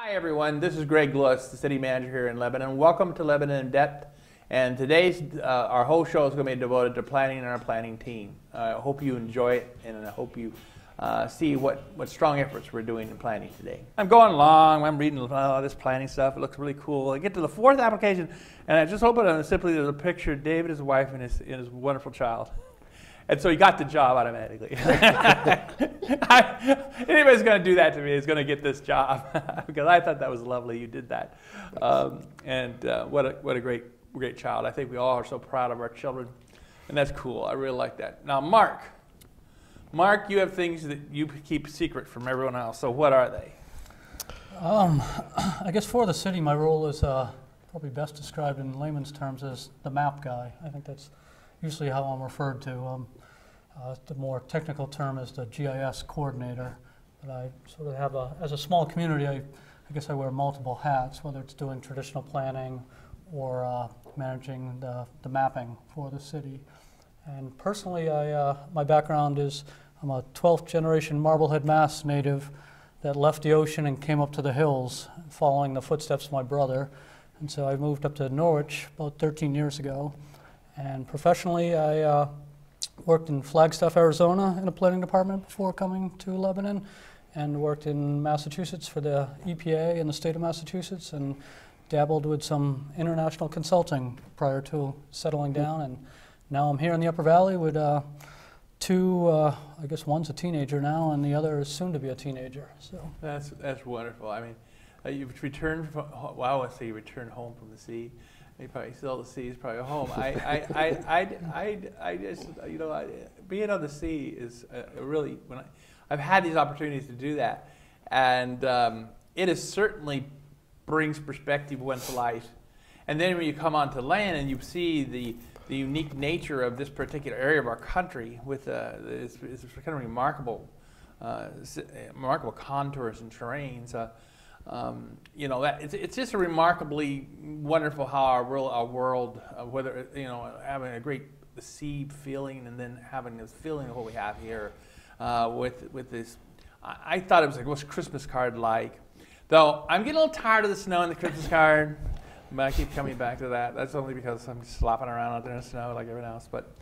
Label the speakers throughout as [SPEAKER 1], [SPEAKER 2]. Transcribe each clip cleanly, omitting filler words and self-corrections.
[SPEAKER 1] Hi everyone, this is Greg Lewis, the city manager here in Lebanon. Welcome to Lebanon in Depth. And today's, our whole show is going to be devoted to planning and our planning team. I hope you enjoy it, and I hope you see what strong efforts we're doing in planning today. I'm going along, I'm reading all this planning stuff, it looks really cool. I get to the fourth application, and I just open it, and simply there's a picture of David, his wife, and his wonderful child. And so he got the job automatically. Anybody's going to do that to me is going to get this job because I thought that was lovely. You did that, what a great child. I think we all are so proud of our children, and that's cool. I really like that. Now, Mark, you have things that you keep secret from everyone else. So what are they?
[SPEAKER 2] I guess for the city, my role is probably best described in layman's terms as the map guy. I think that's usually how I'm referred to. The more technical term is the GIS coordinator. But I sort of have as a small community, I guess I wear multiple hats, whether it's doing traditional planning or managing the mapping for the city. And personally, my background is I'm a 12th generation Marblehead, Mass native that left the ocean and came up to the hills following the footsteps of my brother. And so I moved up to Norwich about 13 years ago. And professionally, I worked in Flagstaff, Arizona in a planning department before coming to Lebanon, and worked in Massachusetts for the EPA in the state of Massachusetts, and dabbled with some international consulting prior to settling down. And now I'm here in the Upper Valley with two, I guess one's a teenager now, and the other is soon to be a teenager. So
[SPEAKER 1] That's wonderful. I mean, you've returned from, well, I want to say you returned home from the sea. You probably still the sea is probably home. I just, you know, being on the sea is really, I've had these opportunities to do that, and it is certainly brings perspective onto life. And then when you come onto land and you see the unique nature of this particular area of our country with it's kind of remarkable contours and terrains. You know, it's just a remarkably wonderful how our world, whether, you know, having the sea feeling and then having this feeling of what we have here with this. I thought it was like, what's a Christmas card like? Though I'm getting a little tired of the snow in the Christmas card, but I keep coming back to that. That's only because I'm slopping around out there in the snow like everyone else. But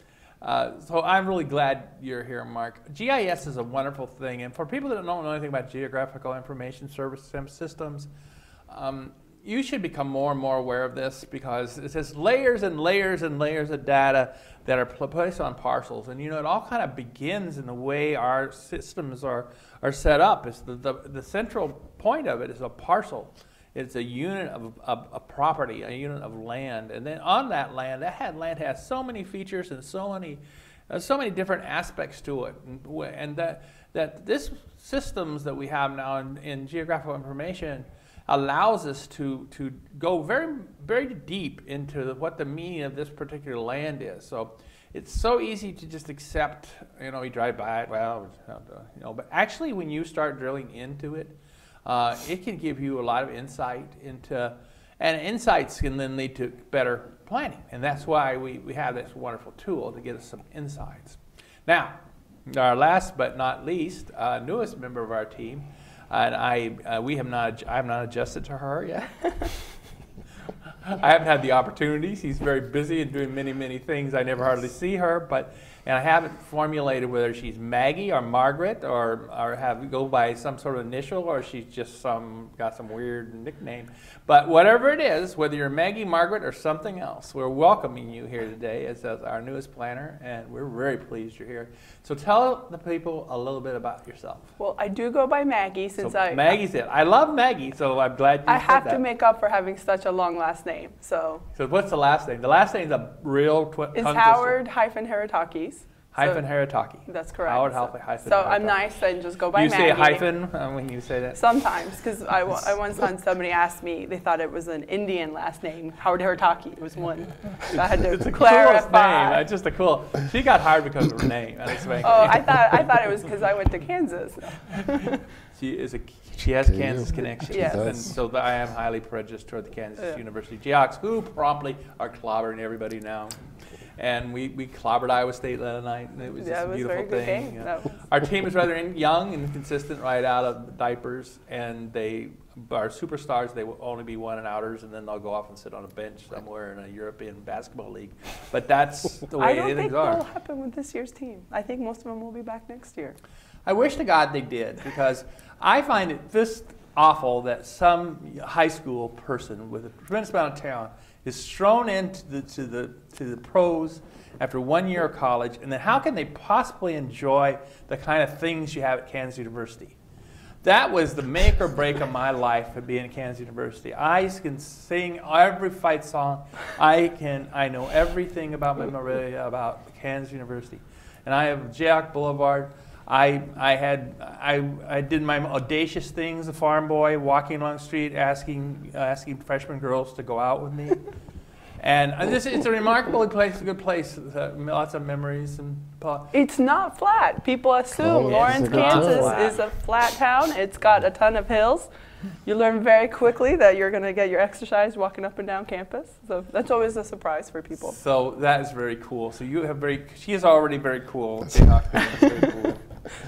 [SPEAKER 1] so I'm really glad you're here, Mark. GIS is a wonderful thing, and for people that don't know anything about geographical information service systems, you should become more and more aware of this, because it says layers and layers and layers of data that are placed on parcels. And you know, it all kind of begins in the way our systems are set up. It's the central point of it is a parcel. It's a unit of a property, a unit of land, and then on that land has so many features and so many different aspects to it, and that this systems that we have now in geographical information allows us to go very, very deep into what the meaning of this particular land is. So it's so easy to just accept, you know, you drive by it, well, you know, but actually when you start drilling into it, it can give you a lot of insight into, and insights can then lead to better planning. And that's why we have this wonderful tool to get us some insights. Now, our last but not least, newest member of our team, and I have not adjusted to her yet. I haven't had the opportunities. She's very busy and doing many, many things. I never hardly see her, and I haven't formulated whether she's Maggie or Margaret or go by some sort of initial, or she's just got some weird nickname. But whatever it is, whether you're Maggie, Margaret, or something else, we're welcoming you here today as our newest planner, and we're very pleased you're here. So tell the people a little bit about yourself.
[SPEAKER 3] Well, I do go by Maggie
[SPEAKER 1] Maggie's it. I love Maggie, so I'm glad you said that.
[SPEAKER 3] I have to make up for having such a long last name. So
[SPEAKER 1] what's the last name? The last name is a real
[SPEAKER 3] it's Howard-Haratakis.
[SPEAKER 1] Harataki.
[SPEAKER 3] That's correct.
[SPEAKER 1] Howard Harataki.
[SPEAKER 3] So I'm nice and just go by
[SPEAKER 1] Maggie. You say
[SPEAKER 3] Maggie.
[SPEAKER 1] hyphen when you say that?
[SPEAKER 3] Sometimes, because I once had somebody ask me, they thought it was an Indian last name. Howard Harataki. It was one. So I had to
[SPEAKER 1] it's
[SPEAKER 3] clarify.
[SPEAKER 1] It's name. It's just a cool. She got hired because of her name.
[SPEAKER 3] I thought it was because I went to Kansas.
[SPEAKER 1] She has Kansas connections,
[SPEAKER 3] yes.
[SPEAKER 1] And so I am highly prejudiced toward the Kansas University Jayhawks, who promptly are clobbering everybody now. And we clobbered Iowa State the other night, and it was just a beautiful
[SPEAKER 3] very good
[SPEAKER 1] thing.
[SPEAKER 3] game.
[SPEAKER 1] Yeah. Our team is rather young and consistent right out of diapers, and our superstars, they will only be one and outers, and then they'll go off and sit on a bench somewhere in a European basketball league. But that's the way things are.
[SPEAKER 3] I don't think that'll happen with this year's team. I think most of them will be back next year.
[SPEAKER 1] I wish to God they did, because I find it just awful that some high school person with a tremendous amount of talent is thrown into the pros after 1 year of college, and then how can they possibly enjoy the kind of things you have at Kansas University? That was the make or break of my life of being at Kansas University. I can sing every fight song. I know everything about memorabilia about Kansas University. And I have Jayhawk Boulevard. I did my audacious things, a farm boy, walking along the street, asking freshman girls to go out with me. And it's a remarkable place, a good place, lots of memories.
[SPEAKER 3] It's not flat. People assume Lawrence, Kansas is a flat town. It's got a ton of hills. You learn very quickly that you're going to get your exercise walking up and down campus. So that's always a surprise for people.
[SPEAKER 1] So that is very cool. So you have she is already very cool. Very cool.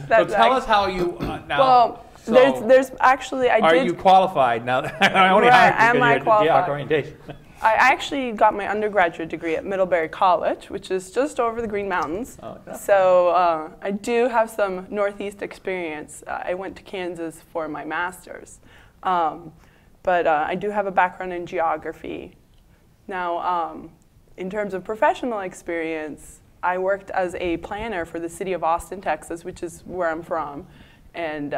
[SPEAKER 1] So tell us how you now.
[SPEAKER 3] Well, there's actually
[SPEAKER 1] Are you qualified now? I only hired you because you're at orientation.
[SPEAKER 3] I actually got my undergraduate degree at Middlebury College, which is just over the Green Mountains. Oh, yeah. So I do have some Northeast experience. I went to Kansas for my master's. But I do have a background in geography. Now, in terms of professional experience, I worked as a planner for the city of Austin, Texas, which is where I'm from. And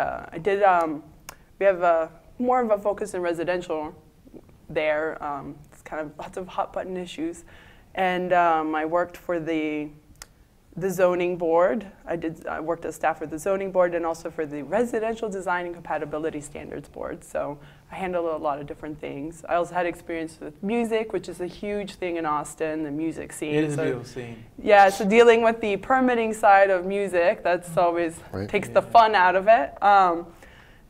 [SPEAKER 3] we have more of a focus in residential there. It's kind of lots of hot button issues. And I worked for the zoning board. I worked as staff for the zoning board and also for the residential design and compatibility standards board. So I handled a lot of different things. I also had experience with music, which is a huge thing in Austin, the music scene.
[SPEAKER 1] It is a beautiful scene.
[SPEAKER 3] Yeah, so dealing with the permitting side of music, that's always takes the fun out of it. And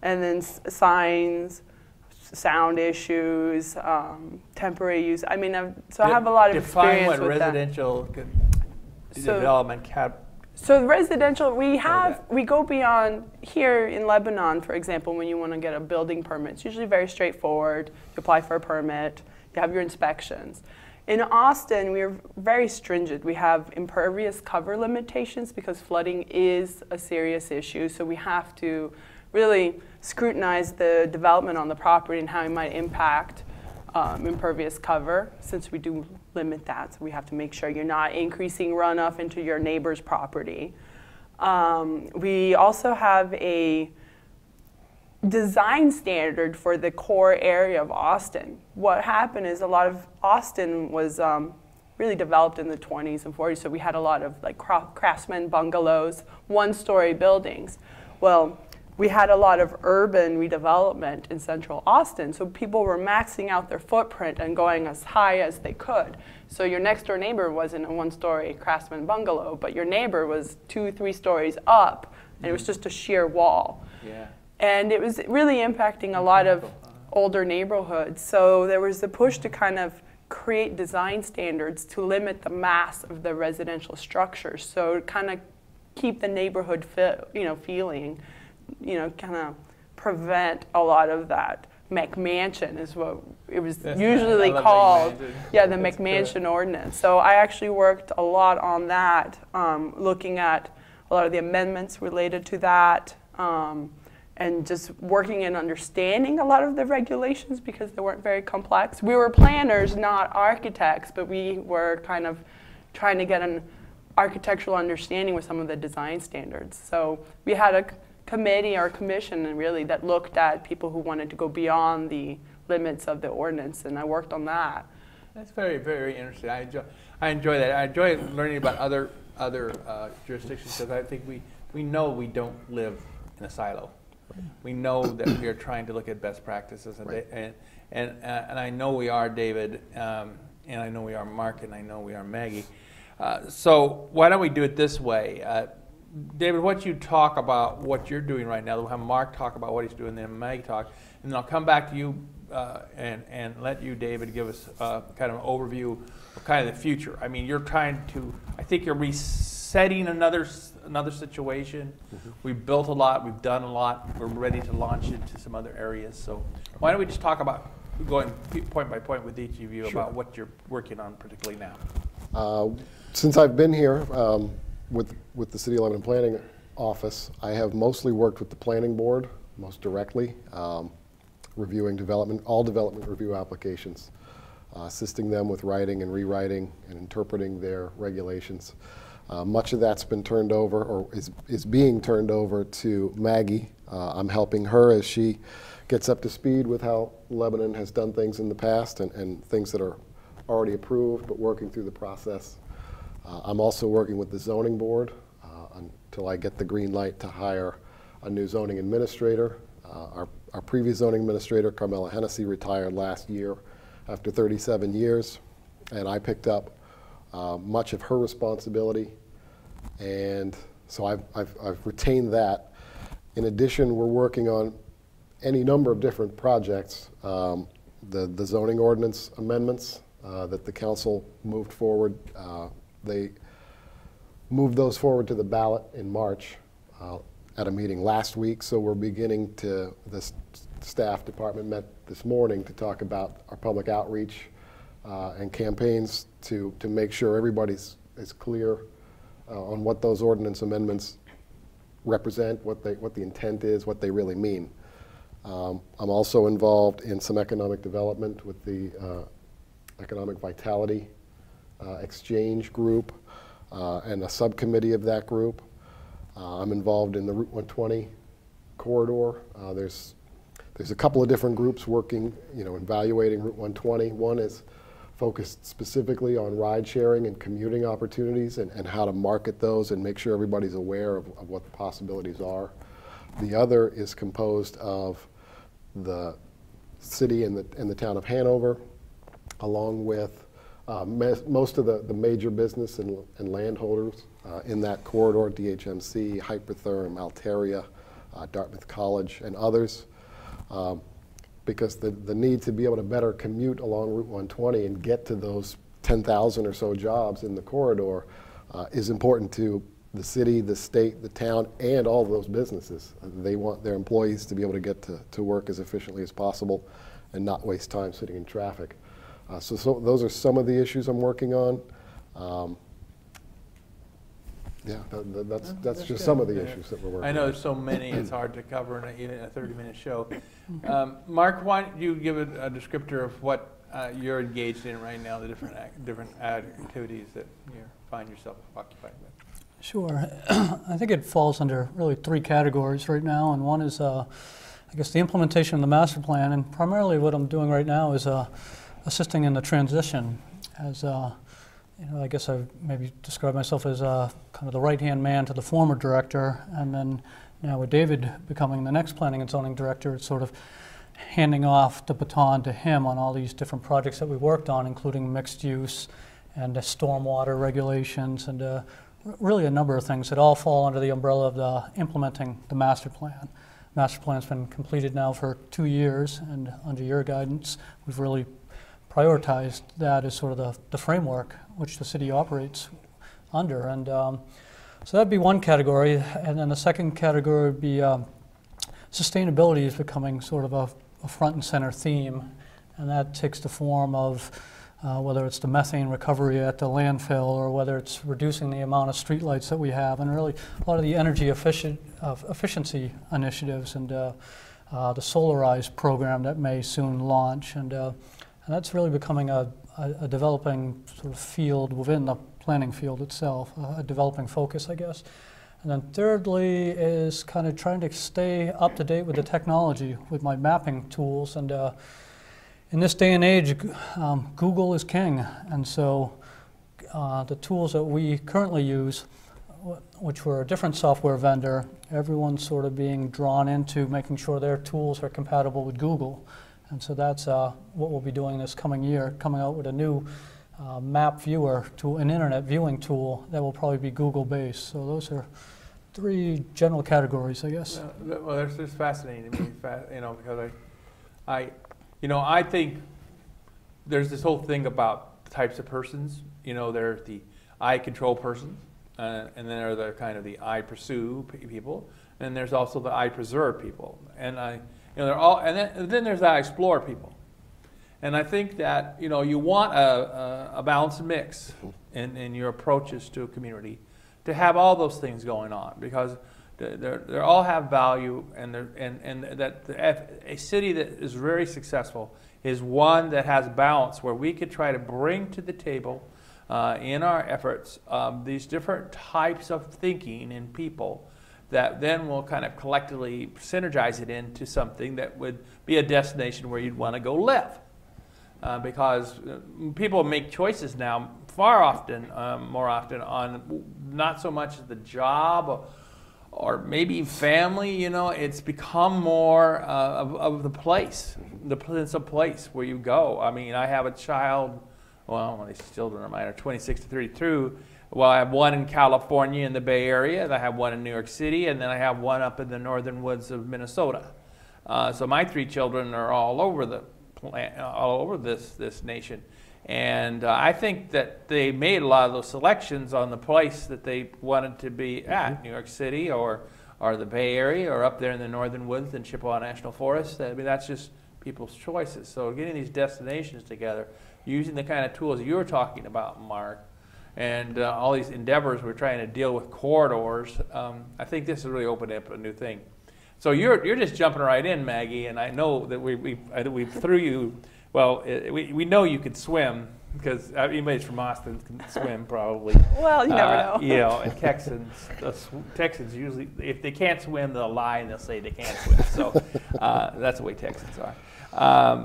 [SPEAKER 3] then signs, sound issues, temporary use. I mean, I have a lot of experience with that.
[SPEAKER 1] Define what residential development
[SPEAKER 3] So residential, we go beyond here in Lebanon, for example, when you want to get a building permit. It's usually very straightforward. You apply for a permit, you have your inspections. In Austin, we are very stringent. We have impervious cover limitations because flooding is a serious issue. So we have to really scrutinize the development on the property and how it might impact impervious cover, since we do limit that. So we have to make sure you're not increasing runoff into your neighbor's property. We also have a design standard for the core area of Austin. What happened is a lot of Austin was really developed in the 20s and 40s, so we had a lot of like craftsman bungalows, one-story buildings. Well, we had a lot of urban redevelopment in central Austin, so people were maxing out their footprint and going as high as they could. So your next door neighbor wasn't a one-story craftsman bungalow, but your neighbor was 2-3 stories up, and it was just a sheer wall.
[SPEAKER 1] Yeah.
[SPEAKER 3] And it was really impacting a lot of older neighborhoods. So there was the push to kind of create design standards to limit the mass of the residential structures. So kind of keep the neighborhood feeling, kind of prevent a lot of that. Mcmansion is what it was usually called. Yeah, the Mcmansion Ordinance. So I actually worked a lot on that, looking at a lot of the amendments related to that, and just working and understanding a lot of the regulations because they weren't very complex. We were planners, not architects, but we were kind of trying to get an architectural understanding with some of the design standards. So we had a committee or commission really that looked at people who wanted to go beyond the limits of the ordinance, and I worked on that.
[SPEAKER 1] That's very, very interesting. I enjoy that. I enjoy learning about other jurisdictions because I think we know we don't live in a silo. We know that we are trying to look at best practices, and I know we are, David, and I know we are, Mark, and I know we are, Maggie. So why don't we do it this way? David, why don't you talk about what you're doing right now? We'll have Mark talk about what he's doing, then Maggie talk, and then I'll come back to you, and let you, David, give us kind of an overview of kind of the future. I mean, you're trying to, I think you're resetting another situation.
[SPEAKER 4] Mm-hmm.
[SPEAKER 1] We've built a lot, we've done a lot, we're ready to launch into some other areas. So why don't we just talk about going point by point with each of you
[SPEAKER 4] Sure.
[SPEAKER 1] about what you're working on particularly now.
[SPEAKER 4] Since I've been here with the City of Lebanon Planning Office, I have mostly worked with the Planning Board, most directly, reviewing all development review applications, assisting them with writing and rewriting and interpreting their regulations. Much of that's been turned over, or is being turned over to Maggie. I'm helping her as she gets up to speed with how Lebanon has done things in the past and things that are already approved, but working through the process. I'm also working with the zoning board until I get the green light to hire a new zoning administrator. Our previous zoning administrator, Carmela Hennessy, retired last year after 37 years, and I picked up much of her responsibility, and so I've retained that. In addition, we're working on any number of different projects. The zoning ordinance amendments that the council moved forward, they moved those forward to the ballot in March at a meeting last week, so we're beginning to, the staff department met this morning to talk about our public outreach and campaigns to make sure everybody's is clear on what those ordinance amendments represent, what the intent is, what they really mean. I'm also involved in some economic development with the Economic Vitality Exchange group and a subcommittee of that group. I'm involved in the Route 120 corridor. There's a couple of different groups working, evaluating Route 120. One is focused specifically on ride sharing and commuting opportunities and how to market those and make sure everybody's aware of what the possibilities are. The other is composed of the city and the town of Hanover, along with most of the major business and landholders in that corridor, DHMC, Hypertherm, Altaria, Dartmouth College, and others. Because the need to be able to better commute along Route 120 and get to those 10,000 or so jobs in the corridor is important to the city, the state, the town, and all of those businesses. They want their employees to be able to get to work as efficiently as possible and not waste time sitting in traffic. So those are some of the issues I'm working on. Yeah, that's just some of the issues that we're working on.
[SPEAKER 1] I know there's so many, it's hard to cover in even a 30-minute show. Mark, why don't you give a descriptor of what you're engaged in right now, the different activities that you find yourself occupied with?
[SPEAKER 2] Sure. I think it falls under really three categories right now, and one is, I guess, the implementation of the master plan, and primarily what I'm doing right now is assisting in the transition as I guess I maybe describe myself as kind of the right-hand man to the former director, and then now with David becoming the next planning and zoning director, it's sort of handing off the baton to him on all these different projects that we worked on, including mixed use and stormwater regulations and really a number of things that all fall under the umbrella of implementing the master plan. Master plan's been completed now for 2 years, and under your guidance, we've really prioritized that as sort of the framework which the city operates under. And so that'd be one category. And then the second category would be sustainability is becoming sort of a front and center theme. And that takes the form of whether it's the methane recovery at the landfill or whether it's reducing the amount of streetlights that we have, and really a lot of the energy efficiency initiatives and the Solarize program that may soon launch. And that's really becoming a developing sort of field within the planning field itself, a developing focus, I guess. And then thirdly is kind of trying to stay up to date with the technology with my mapping tools. And in this day and age, Google is king. And so the tools that we currently use, which were a different software vendor, everyone's sort of being drawn into making sure their tools are compatible with Google. And so that's what we'll be doing this coming year, coming out with a new map viewer tool, an internet viewing tool that will probably be Google-based. So those are three general categories, I guess.
[SPEAKER 1] Well, that's fascinating to me, because I think there's this whole thing about the types of persons. There's the I control persons, and then there are the kind of the I pursue people, and there's also the I preserve people, and they're all, and then there's the I explore people. And I think that you want a balanced mix in your approaches to a community, to have all those things going on, because they all have value, and a city that is very successful is one that has balance, where we could try to bring to the table in our efforts these different types of thinking in people that then will kind of collectively synergize it into something that would be a destination where you'd want to go live. Because people make choices now more often on not so much the job or maybe family. It's become more of the place, it's a place where you go. I mean, I have a child, well, these children of mine are 26 to 32. Well, I have one in California in the Bay Area, and I have one in New York City, and then I have one up in the northern woods of Minnesota. So my 3 children are all over this nation, and I think that they made a lot of those selections on the place that they wanted to be at, New York City or the Bay Area, or up there in the northern woods in Chippewa National Forest. I mean, that's just people's choices. So getting these destinations together, using the kind of tools you were talking about, Mark, and all these endeavors we're trying to deal with corridors, I think this has really opened up a new thing. So you're just jumping right in, Maggie, and I know that we threw you. Well, we know you could swim, because anybody from Austin can swim probably.
[SPEAKER 3] Well, you never know.
[SPEAKER 1] And Texans usually, if they can't swim, they'll lie and they'll say they can't swim. So that's the way Texans are.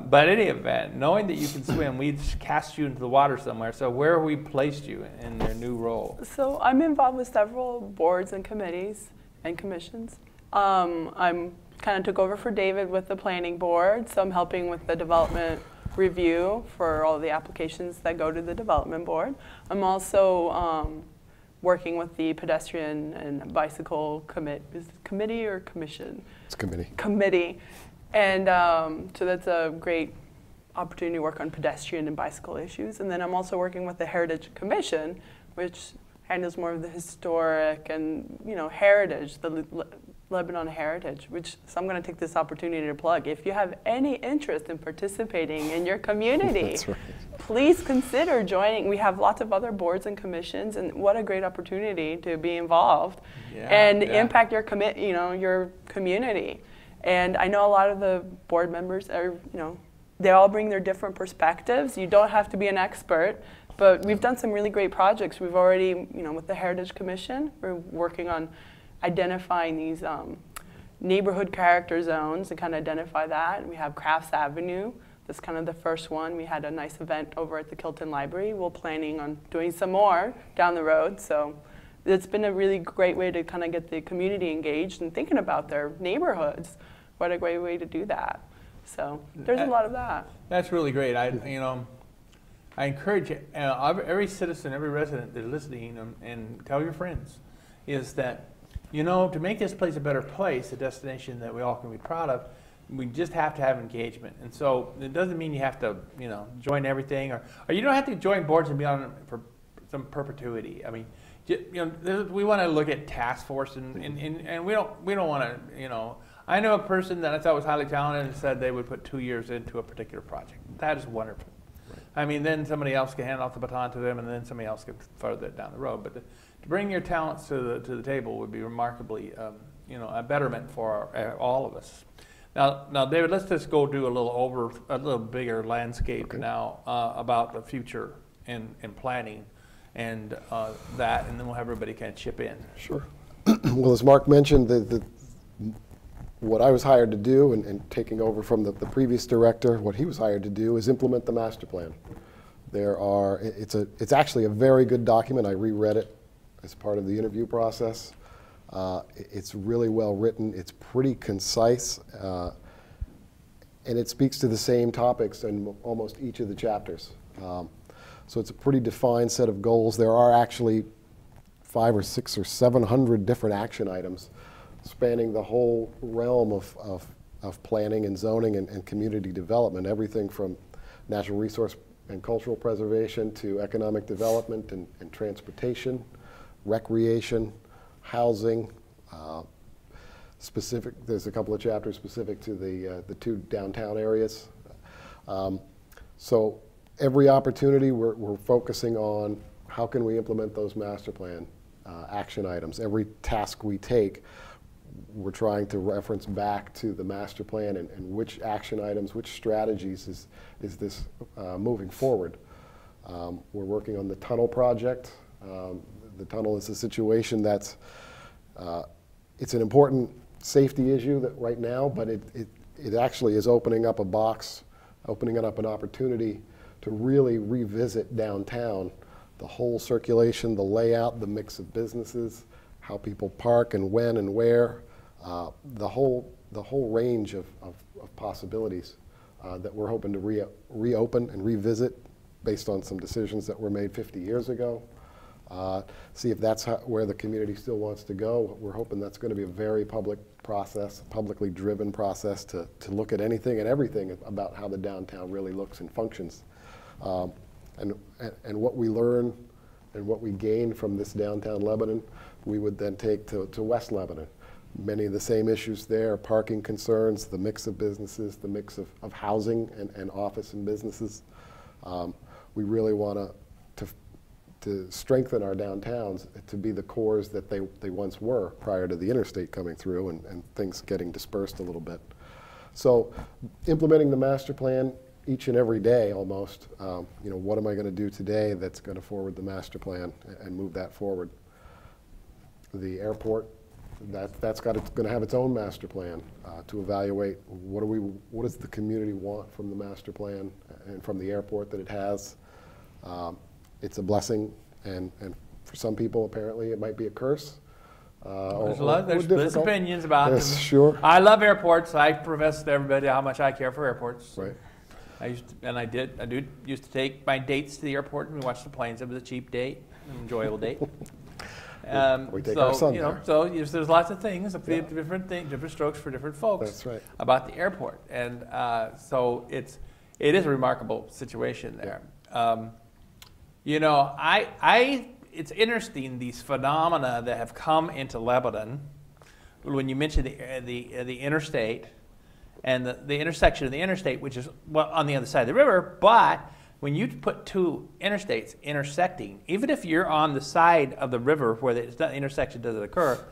[SPEAKER 1] But in any event, knowing that you can swim, we cast you into the water somewhere. So where have we placed you in your new role?
[SPEAKER 3] So I'm involved with several boards and committees and commissions. I'm kind of took over for David with the planning board, so I'm helping with the development review for all the applications that go to the development board. I'm also working with the pedestrian and bicycle committee or commission?
[SPEAKER 4] It's committee.
[SPEAKER 3] Committee. And so that's a great opportunity to work on pedestrian and bicycle issues. And then I'm also working with the Heritage Commission, which handles more of the historic and heritage, the Lebanon heritage, so I'm going to take this opportunity to plug. If you have any interest in participating in your community,
[SPEAKER 4] That's right.
[SPEAKER 3] Please consider joining. We have lots of other boards and commissions, and what a great opportunity to be involved and impact your your community. And I know a lot of the board members are, they all bring their different perspectives. You don't have to be an expert, but we've done some really great projects. We've already, with the Heritage Commission, we're working on identifying these neighborhood character zones and kind of identify that. And we have Crafts Avenue. That's kind of the first one. We had a nice event over at the Kilton Library. We're planning on doing some more down the road. So it's been a really great way to kind of get the community engaged and thinking about their neighborhoods. What a great way to do that. So there's a lot of that.
[SPEAKER 1] That's really great. I encourage every citizen, every resident that's listening, and tell your friends, is that to make this place a better place, a destination that we all can be proud of, we just have to have engagement. And so it doesn't mean you have to, join everything, or you don't have to join boards and be on for some perpetuity. I mean, we want to look at task force, and we don't want to, I know a person that I thought was highly talented and said they would put 2 years into a particular project. That is wonderful. Right. I mean, then somebody else can hand off the baton to them, and then somebody else can further it down the road. But to bring your talents to the table would be remarkably, a betterment for all of us. Now, David, let's just go do a little bigger landscape now about the future and planning and that, and then we'll have everybody kind of chip in.
[SPEAKER 4] Sure. Well, as Mark mentioned, what I was hired to do, and taking over from the previous director, what he was hired to do is implement the master plan. It's actually a very good document. I reread it as part of the interview process. It's really well written. It's pretty concise, and it speaks to the same topics in almost each of the chapters. So it's a pretty defined set of goals. There are actually 500 or 600 or 700 different action items spanning the whole realm of of planning and zoning and community development, everything from natural resource and cultural preservation to economic development and transportation, recreation, housing. There's a couple of chapters specific to the two downtown areas. So every opportunity we're focusing on how can we implement those master plan action items. Every task we take, we're trying to reference back to the master plan and which action items, which strategies is this moving forward. We're working on the tunnel project. The tunnel is a situation that's, it's an important safety issue that right now, but it actually is opening up a box, opening up an opportunity to really revisit downtown, the whole circulation, the layout, the mix of businesses, how people park and when and where, the whole range of possibilities that we're hoping to reopen and revisit based on some decisions that were made 50 years ago. See if that's where the community still wants to go. We're hoping that's going to be a very public process, publicly driven process to look at anything and everything about how the downtown really looks and functions. And what we learn and what we gain from this downtown Lebanon, we would then take to West Lebanon. Many of the same issues there, parking concerns, the mix of businesses, the mix of housing and office and businesses. We really want to strengthen our downtowns to be the cores that they once were prior to the interstate coming through and things getting dispersed a little bit. So implementing the master plan each and every day almost, you know, what am I going to do today that's going to forward the master plan and move that forward? The airport, that's going to have its own master plan to evaluate what does the community want from the master plan and from the airport that it has. It's a blessing, and for some people apparently it might be a curse.
[SPEAKER 1] There's opinions about them.
[SPEAKER 4] Sure.
[SPEAKER 1] I love airports. I profess to everybody how much I care for airports.
[SPEAKER 4] Right.
[SPEAKER 1] I used to take my dates to the airport and we watched the planes. It was a cheap date, an enjoyable date.
[SPEAKER 4] We take our son there.
[SPEAKER 1] So there's lots of things, different strokes for different folks.
[SPEAKER 4] That's right.
[SPEAKER 1] About the airport, and so it is a remarkable situation there. You know, it's interesting, these phenomena that have come into Lebanon. When you mention the interstate and the intersection of the interstate, which is on the other side of the river, but when you put two interstates intersecting, even if you're on the side of the river where the intersection doesn't occur,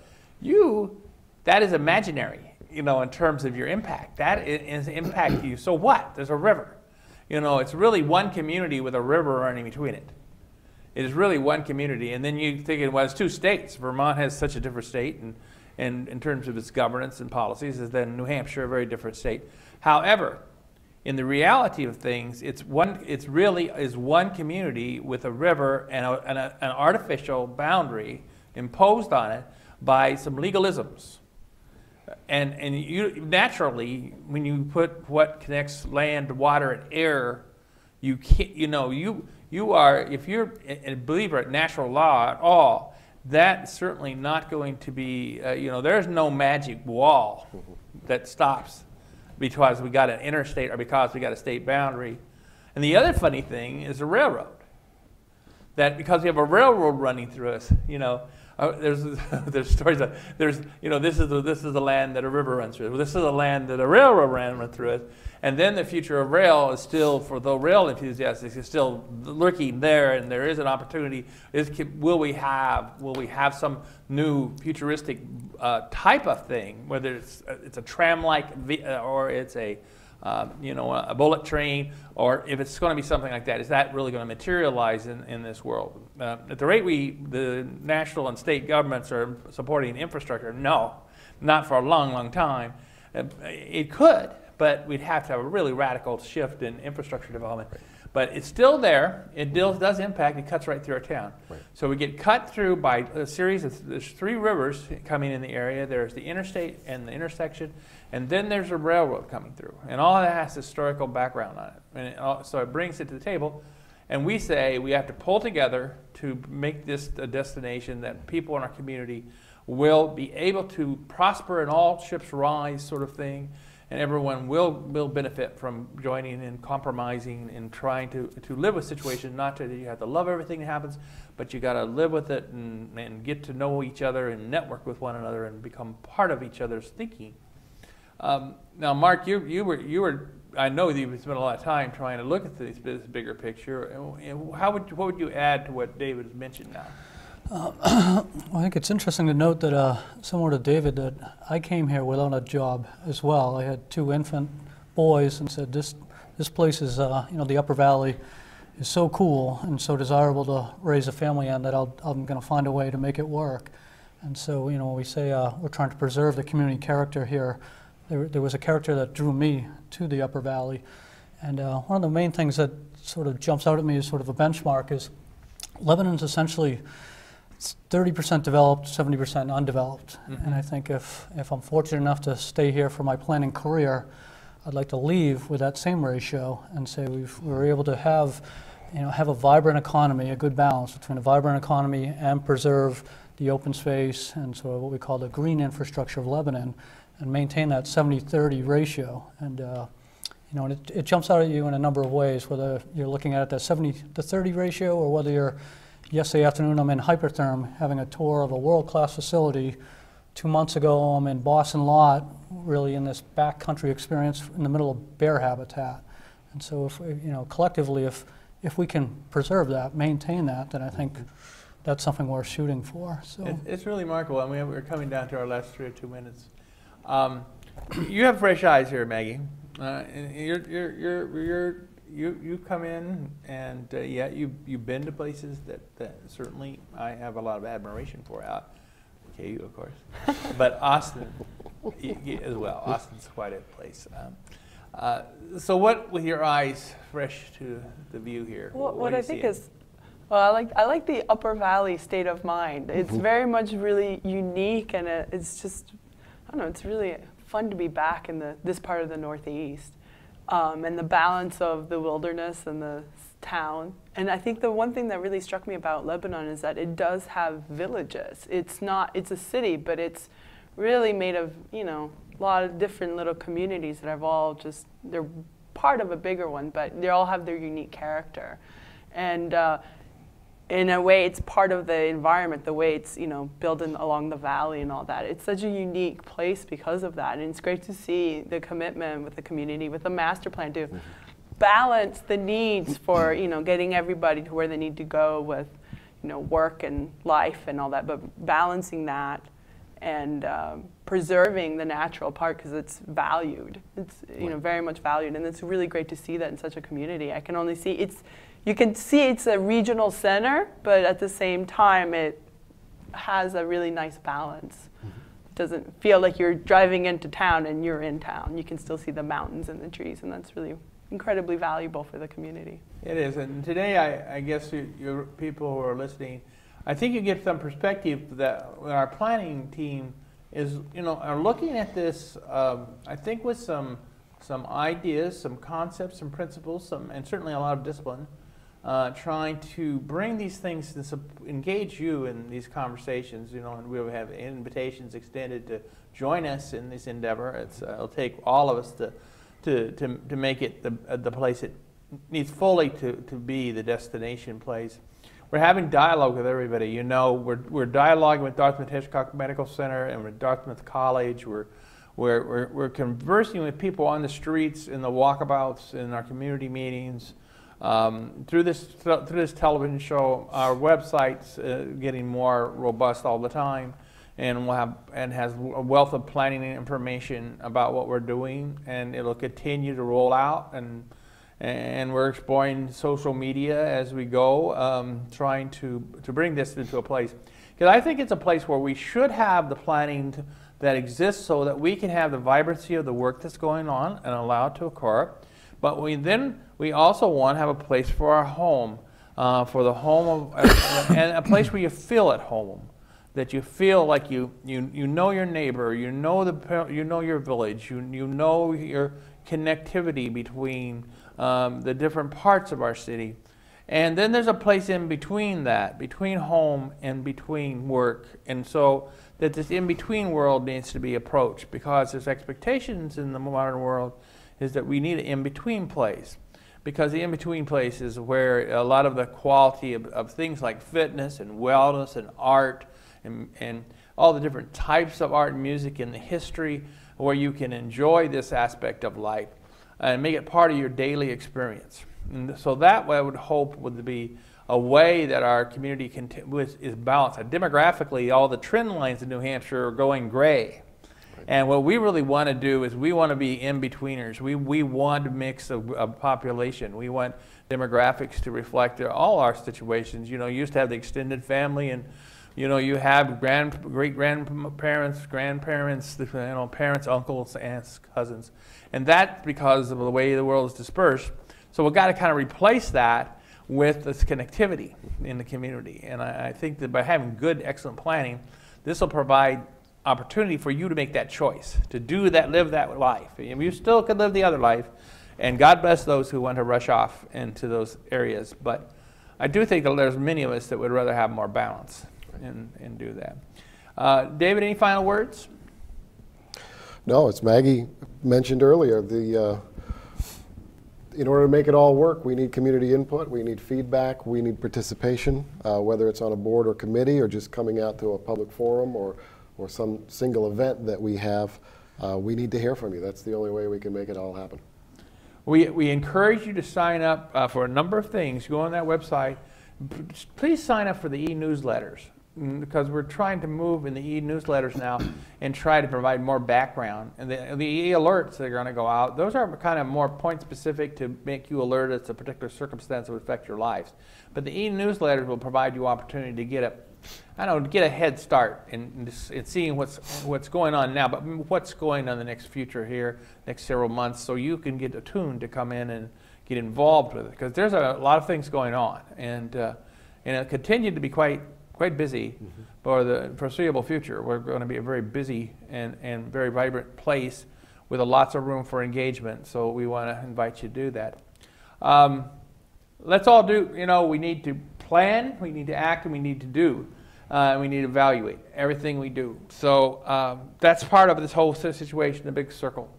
[SPEAKER 1] that is imaginary, you know, in terms of your impact. That is impact you. So what? There's a river. You know, it's really one community with a river running between it. It is really one community. And then you think, well, it's two states. Vermont has such a different state, and in terms of its governance and policies, is then New Hampshire, a very different state. However, in the reality of things, it really is one community with a river and an artificial boundary imposed on it by some legalisms. And you naturally, when you put what connects land, water, and air, you can't, you are, if you're a believer in natural law at all, that's certainly not going to be, there's no magic wall that stops because we got an interstate or because we got a state boundary. And the other funny thing is the railroad. That because we have a railroad running through us, there's stories that this is the land that a river runs through. This is the land that a railroad ran through it. And then the future of rail is still, for the rail enthusiasts, is still lurking there, and there is an opportunity. Will we have some new futuristic type of thing, whether it's a tram-like or it's a bullet train, or if it's going to be something like that, is that really going to materialize in this world? At the rate the national and state governments are supporting infrastructure, no, not for a long, long time. It could, but we'd have to have a really radical shift in infrastructure development. But it's still there. It does impact. It cuts right through our town. Right. So we get cut through by a series of, there's three rivers coming in the area. There's the interstate and the intersection, and then there's a railroad coming through. And all of that has historical background on it. And so it brings it to the table. And we say we have to pull together to make this a destination that people in our community will be able to prosper and all ships rise sort of thing. and everyone will benefit from joining and compromising and trying to live with situations. Not that you have to love everything that happens, but you got to live with it and get to know each other and network with one another and become part of each other's thinking. Now, Mark, you were I know that you've spent a lot of time trying to look at this bigger picture. And what would you add to what David has mentioned now?
[SPEAKER 2] I think it's interesting to note that, similar to David, that I came here without a job as well. I had 2 infant boys and said, this place is, the Upper Valley is so cool and so desirable to raise a family in that I'm going to find a way to make it work. And so, when we say we're trying to preserve the community character here, there was a character that drew me to the Upper Valley. And one of the main things that sort of jumps out at me as sort of a benchmark is Lebanon's essentially 30% developed, 70% undeveloped. Mm-hmm. And I think if I'm fortunate enough to stay here for my planning career, I'd like to leave with that same ratio and say we were able to have a vibrant economy, a good balance between a vibrant economy and preserve the open space and sort of what we call the green infrastructure of Lebanon, and maintain that 70-30 ratio. And it jumps out at you in a number of ways, whether you're looking at the 70-30 ratio or whether you're, yesterday afternoon I'm in Hypertherm having a tour of a world-class facility. 2 months ago I'm in Boston Lot, really in this backcountry experience in the middle of bear habitat. And so if collectively, if we can preserve that, maintain that, then I think that's something we're shooting for. So
[SPEAKER 1] it's really remarkable. I mean, we're coming down to our last 3 or 2 minutes. You have fresh eyes here, Maggie. You've come in, and you've been to places that certainly I have a lot of admiration for. KU, of course, but Austin as well. Austin's quite a place. So, what, with your eyes fresh to the view here?
[SPEAKER 3] What I think is, well, I like the Upper Valley state of mind. It's very much really unique, and it's just, I don't know, it's really fun to be back in this part of the Northeast, and the balance of the wilderness and the town. And I think the one thing that really struck me about Lebanon is that it does have villages. It's a city, but it's really made of, a lot of different little communities that have all they're part of a bigger one, but they all have their unique character. And in a way, it's part of the environment, the way it's, built along the valley and all that. It's such a unique place because of that. And it's great to see the commitment with the community, with the master plan to balance the needs for, getting everybody to where they need to go with, work and life and all that, but balancing that and preserving the natural part because it's valued. It's, very much valued. And it's really great to see that in such a community. I can only see you can see it's a regional center, but at the same time, it has a really nice balance. It doesn't feel like you're driving into town and you're in town. You can still see the mountains and the trees, and that's really incredibly valuable for the community.
[SPEAKER 1] It is, and today I guess you people who are listening, I think you get some perspective that our planning team is, are looking at this, I think with some ideas, some concepts, some principles, and certainly a lot of discipline. Trying to bring these things to engage you in these conversations, and we'll have invitations extended to join us in this endeavor. It'll take all of us to make it the place it needs fully to be the destination place. We're having dialogue with everybody. We're dialoguing with Dartmouth Hitchcock Medical Center and with Dartmouth College. We're conversing with people on the streets, in the walkabouts, in our community meetings. Through this television show, our website's getting more robust all the time, and has a wealth of planning information about what we're doing, and it'll continue to roll out, and we're exploring social media as we go, trying to bring this into a place, because I think it's a place where we should have the planning that exists so that we can have the vibrancy of the work that's going on and allow it to occur. But we also want to have a place for our home, for the home of, and a place where you feel at home, that you feel like you know your neighbor, you know your village, you know your connectivity between the different parts of our city, and then there's a place in between that, between home and between work, and so that this in-between world needs to be approached, because there's expectations in the modern world is that we need an in-between place, because the in-between place is where a lot of the quality of things like fitness and wellness and art and all the different types of art and music and the history, where you can enjoy this aspect of life and make it part of your daily experience. And so that I would hope would be a way that our community is balanced. Demographically, all the trend lines in New Hampshire are going gray. And what we really want to do is we want to be in-betweeners. We want a mix of population. We want demographics to reflect all our situations. You know, you used to have the extended family, and you know, you have great-grandparents, grandparents, you know, parents, uncles, aunts, cousins. And that's because of the way the world is dispersed. So we've got to kind of replace that with this connectivity in the community. And I think that by having good, excellent planning, this will provide opportunity for you to make that choice, to do that, live that life. You still could live the other life, and God bless those who want to rush off into those areas. But I do think that there's many of us that would rather have more balance and do that. David, any final words?
[SPEAKER 4] No, as Maggie mentioned earlier, in order to make it all work, we need community input, we need feedback, we need participation, whether it's on a board or committee or just coming out to a public forum or some single event that we have. We need to hear from you. That's the only way we can make it all happen.
[SPEAKER 1] We encourage you to sign up for a number of things. Go on that website. Please sign up for the e-newsletters, because we're trying to move in the e-newsletters now and try to provide more background. And the e-alerts that are going to go out, those are kind of more point-specific to make you alert as to a particular circumstance that would affect your lives. But the e-newsletters will provide you opportunity to get a head start in seeing what's going on now, but what's going on in the next future here, next several months, so you can get attuned to come in and get involved with it, because there's a lot of things going on, and it'll continue to be quite busy for the foreseeable future. We're going to be a very busy and very vibrant place with lots of room for engagement, so we want to invite you to do that. Let's all do, you know, we need to plan, we need to act, and we need to do. We need to evaluate everything we do. So that's part of this whole situation, the big circle.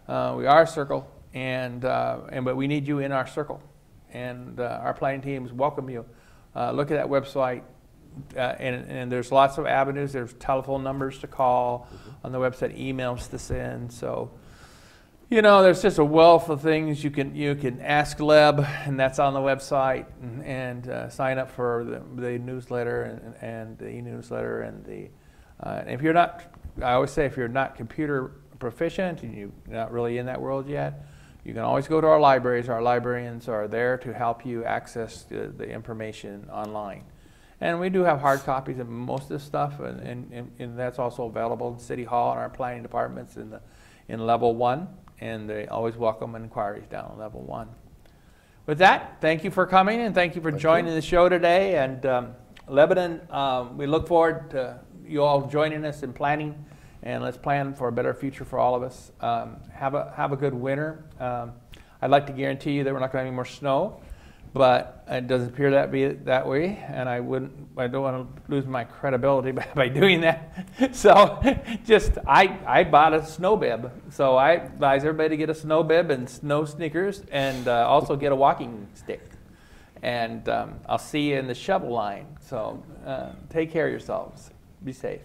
[SPEAKER 1] We are a circle, but we need you in our circle. And our planning teams welcome you. Look at that website. And there's lots of avenues. There's telephone numbers to call on the website, emails to send. So, you know, there's just a wealth of things you can ask Leb, and that's on the website, and sign up for the newsletter and the e-newsletter and if you're not, I always say, if you're not computer proficient and you're not really in that world yet, you can always go to our libraries. Our librarians are there to help you access the information online. And we do have hard copies of most of this stuff, and that's also available in City Hall and our planning departments in level 1, and they always welcome inquiries down in level 1. With that, thank you for coming, and thank you for joining the show today. And Lebanon, we look forward to you all joining us in planning, and let's plan for a better future for all of us. Have a good winter. I'd like to guarantee you that we're not going to have any more snow, but it doesn't appear that way, and I don't want to lose my credibility by doing that. So I bought a snow bib, so I advise everybody to get a snow bib and snow sneakers, and also get a walking stick. And I'll see you in the shovel line. So take care of yourselves. Be safe.